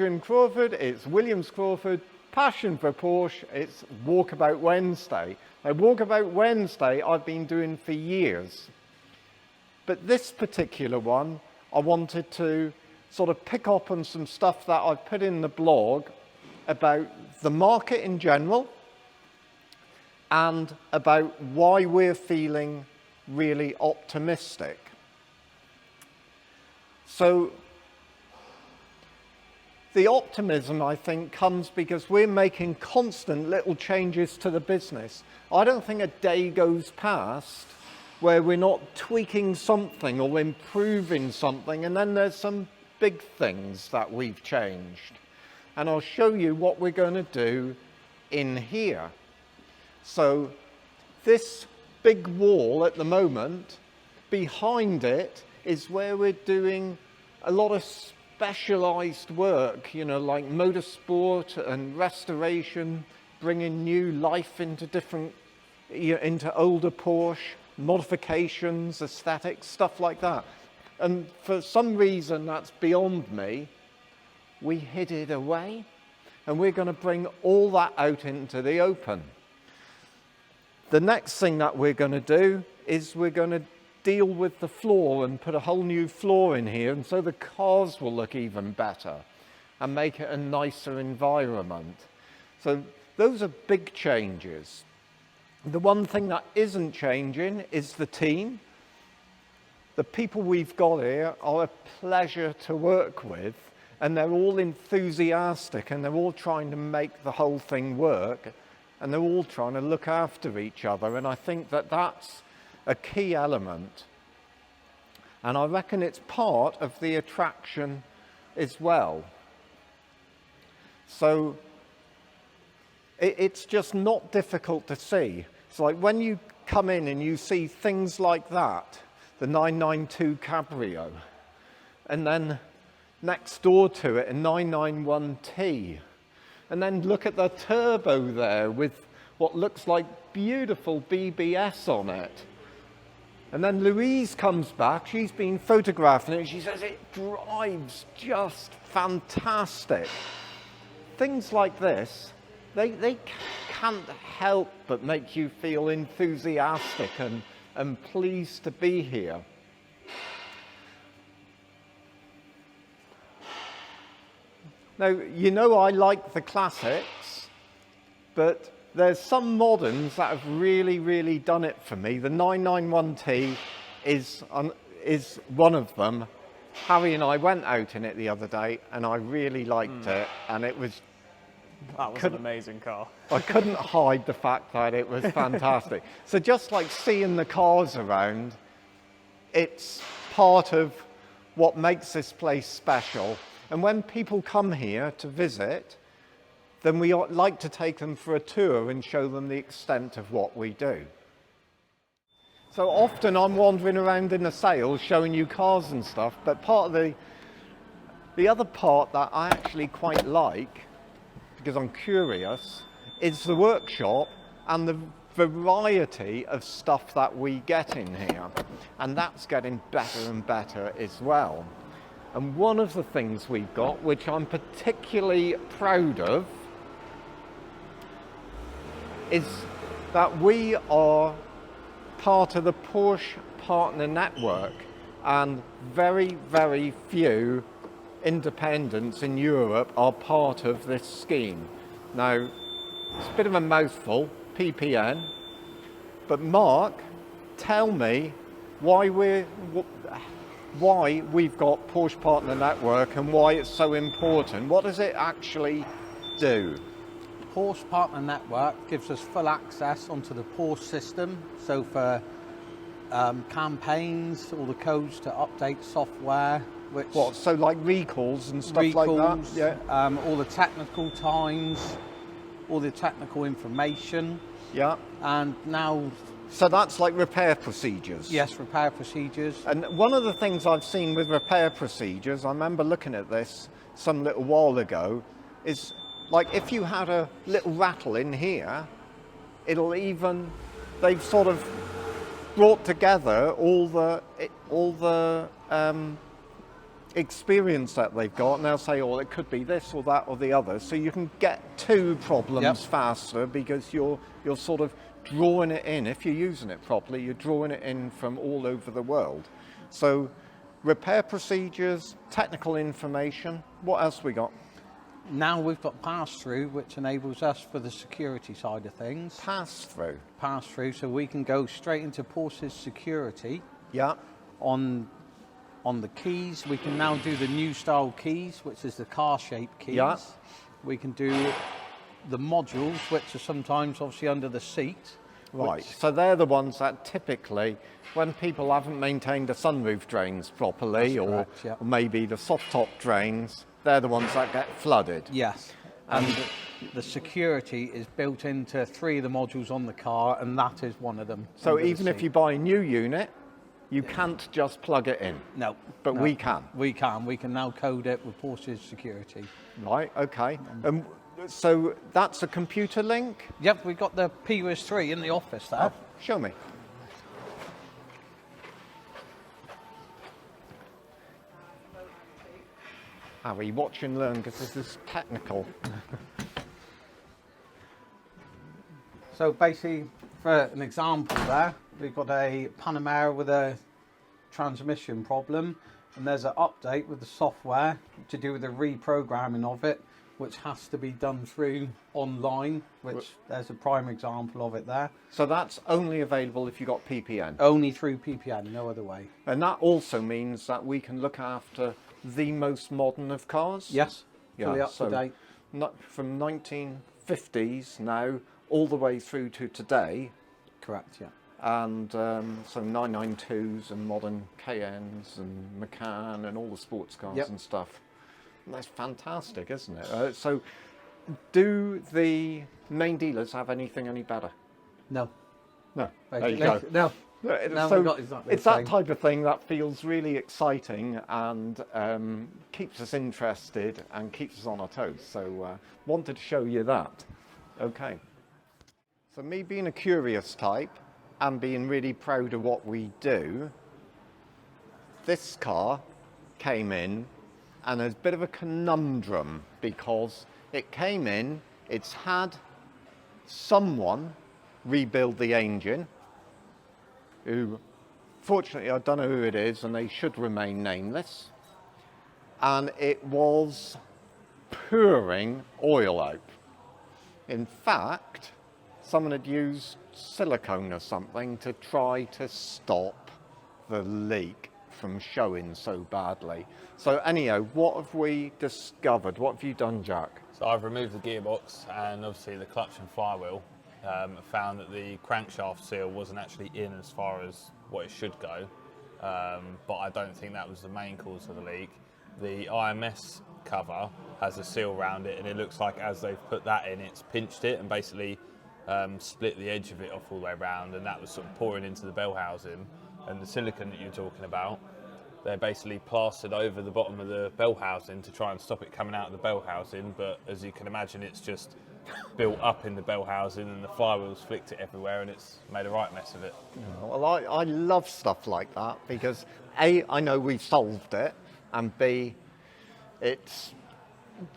Adrian Crawford, it's Williams Crawford, Passion for Porsche, it's Walkabout Wednesday. Now, Walkabout Wednesday I've been doing for years, but this particular one I wanted to sort of pick up on some stuff that I've put in the blog about the market in general and about why we're feeling really optimistic. So the optimism, I think, comes because we're making constant little changes to the business. I don't think a day goes past where we're not tweaking something or improving something, and then there's some big things that we've changed. And I'll show you what we're going to do in here. So this big wall at the moment, behind it is where we're doing a lot of specialized work, you know, like motorsport and restoration, bringing new life into into older Porsche, modifications, aesthetics, stuff like that. And for some reason that's beyond me, we hid it away, and we're going to bring all that out into the open. The next thing that we're going to do is we're going to deal with the floor and put a whole new floor in here, and so the cars will look even better and make it a nicer environment. So those are big changes. The one thing that isn't changing is the team. The people we've got here are a pleasure to work with, and they're all enthusiastic, and they're all trying to make the whole thing work, and they're all trying to look after each other, and I think that that's a key element. And I reckon it's part of the attraction as well. So it's just not difficult to see. It's like when you come in and you see things like that, the 992 Cabrio, and then next door to it a 991T, and then look at the turbo there with what looks like beautiful BBS on it. And then Louise comes back, she's been photographing it, and she says it drives just fantastic. Things like this, they can't help but make you feel enthusiastic and pleased to be here. Now, you know I like the classics, but there's some moderns that have really, really done it for me. The 991T is one of them. Harry and I went out in it the other day, and I really liked it, and it was... That was an amazing car. I couldn't hide the fact that it was fantastic. So just like seeing the cars around, it's part of what makes this place special. And when people come here to visit, then we like to take them for a tour and show them the extent of what we do. So often I'm wandering around in the sales showing you cars and stuff, but part of the other part that I actually quite like, because I'm curious, is the workshop and the variety of stuff that we get in here. And that's getting better and better as well. And one of the things we've got, which I'm particularly proud of, is that we are part of the Porsche Partner Network, and very, very few independents in Europe are part of this scheme. Now, it's a bit of a mouthful, PPN, but Mark, tell me why we've got Porsche Partner Network and why it's so important. What does it actually do? Porsche Partner Network gives us full access onto the Porsche system. So for campaigns, all the codes to update software. So like recalls and stuff like that? Yeah. All the technical times, all the technical information. Yeah. And now... So that's like repair procedures? Yes, repair procedures. And one of the things I've seen with repair procedures, I remember looking at this some little while ago, is like if you had a little rattle in here, they've sort of brought together all the experience that they've got, and they'll say, oh, it could be this or that or the other. So you can get to problems faster because you're sort of drawing it in. If you're using it properly, you're drawing it in from all over the world. So repair procedures, technical information. What else we got? Now we've got pass-through, which enables us for the security side of things. Pass-through. Pass-through, so we can go straight into Porsche's security. Yeah. On the keys, we can now do the new style keys, which is the car-shaped keys. Yeah. We can do the modules, which are sometimes obviously under the seat. Right, so they're the ones that typically, when people haven't maintained the sunroof drains properly, or maybe the soft top drains, they're the ones that get flooded. Yes, and the security is built into 3 of the modules on the car, and that is one of them. So even if you buy a new unit, you can't just plug it in. No. But we can. We can. We can now code it with Porsche's security. Right, okay. So that's a computer link? Yep, we've got the PWIS3 in the office there. Oh, show me. Harry, watch and learn, because this is technical. So basically, for an example there, we've got a Panamera with a transmission problem, and there's an update with the software to do with the reprogramming of it, which has to be done through online, which there's a prime example of it there. So that's only available if you've got PPN? Only through PPN, no other way. And that also means that we can look after the most modern of cars? Yes, fully up to date. From 1950s now, all the way through to today. Correct, yeah. And so 992s and modern Cayennes and Macan and all the sports cars and stuff. And that's fantastic, isn't it? So do the main dealers have anything any better? No. No, there you go. No. So it's that type of thing that feels really exciting and keeps us interested and keeps us on our toes. So wanted to show you that. Okay. So me being a curious type and being really proud of what we do, this car came in and there's a bit of a conundrum because it came in, it's had someone rebuild the engine, who, fortunately, I don't know who it is, and they should remain nameless. And it was pouring oil out. In fact, someone had used silicone or something to try to stop the leak from showing so badly. So anyhow, what have we discovered? What have you done, Jack? So I've removed the gearbox and obviously the clutch and flywheel. Found that the crankshaft seal wasn't actually in as far as what it should go, but I don't think that was the main cause of the leak. The IMS cover has a seal around it, and it looks like as they've put that in, it's pinched it and basically split the edge of it off all the way around, and that was sort of pouring into the bell housing. And the silicone that you're talking about, they're basically plastered over the bottom of the bell housing to try and stop it coming out of the bell housing, but as you can imagine, it's just built up in the bell housing and the flywheel's flicked it everywhere and it's made a right mess of it. Well, I love stuff like that because A, I know we've solved it, and B, it's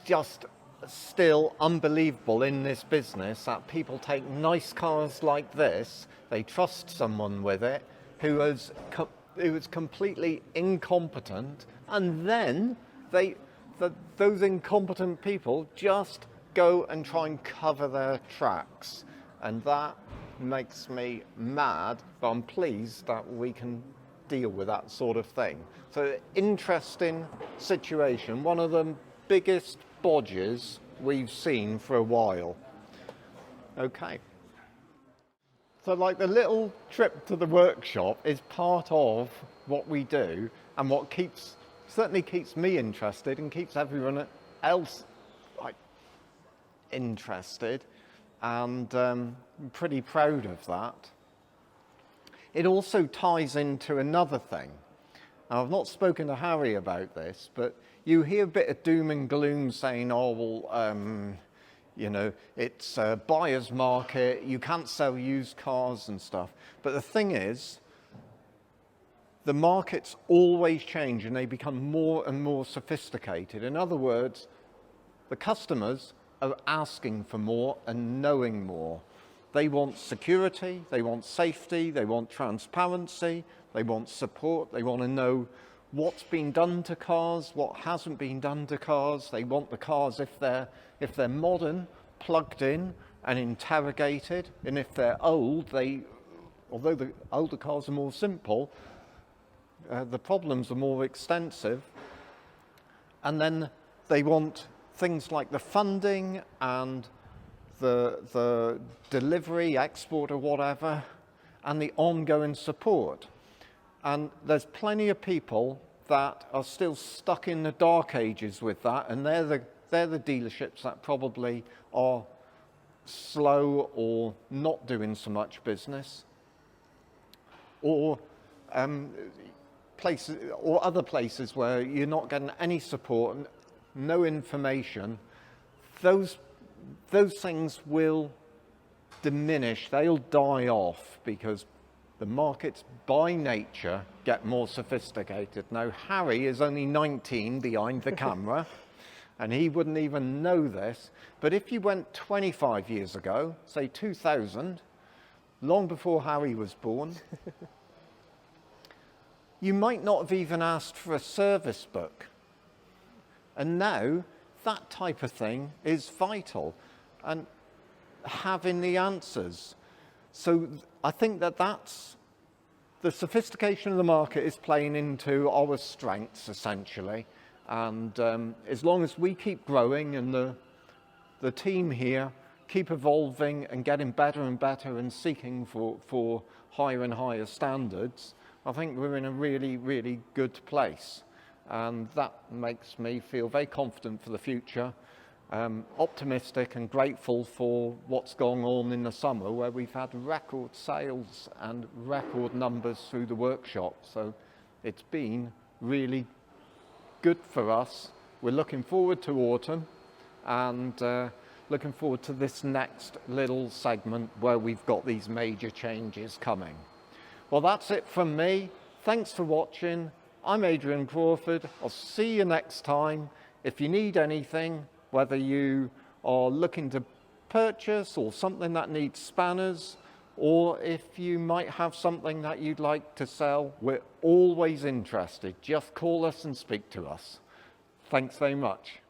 just still unbelievable in this business that people take nice cars like this, they trust someone with it who is completely incompetent, and then those incompetent people just go and try and cover their tracks, and that makes me mad, but I'm pleased that we can deal with that sort of thing. So interesting situation, one of the biggest bodges we've seen for a while. Okay. So like the little trip to the workshop is part of what we do and what certainly keeps me interested and keeps everyone else interested, and I'm pretty proud of that. It also ties into another thing. Now, I've not spoken to Harry about this, but you hear a bit of doom and gloom saying, oh, well, you know, it's a buyer's market, you can't sell used cars and stuff. But the thing is, the markets always change and they become more and more sophisticated. In other words, the customers are asking for more and knowing more. They want security, they want safety, they want transparency, they want support, they want to know what's been done to cars, what hasn't been done to cars. They want the cars, if they're modern, plugged in and interrogated, and if they're old, although the older cars are more simple, the problems are more extensive. And then they want things like the funding and the delivery, export or whatever, and the ongoing support. And there's plenty of people that are still stuck in the dark ages with that, and they're the dealerships that probably are slow or not doing so much business, or places or other places where you're not getting any support, no information. Those things will diminish, they'll die off, because the markets by nature get more sophisticated. Now, Harry is only 19 behind the camera, and he wouldn't even know this, but if you went 25 years ago, say 2000, long before Harry was born, you might not have even asked for a service book. And now, that type of thing is vital, and having the answers. So I think that's the sophistication of the market is playing into our strengths, essentially. And as long as we keep growing and the team here keep evolving and getting better and better and seeking for higher and higher standards, I think we're in a really, really good place. And that makes me feel very confident for the future, optimistic and grateful for what's going on in the summer, where we've had record sales and record numbers through the workshop. So it's been really good for us. We're looking forward to autumn, and looking forward to this next little segment where we've got these major changes coming. Well, that's it from me. Thanks for watching. I'm Adrian Crawford. I'll see you next time. If you need anything, whether you are looking to purchase or something that needs spanners, or if you might have something that you'd like to sell, we're always interested. Just call us and speak to us. Thanks very much.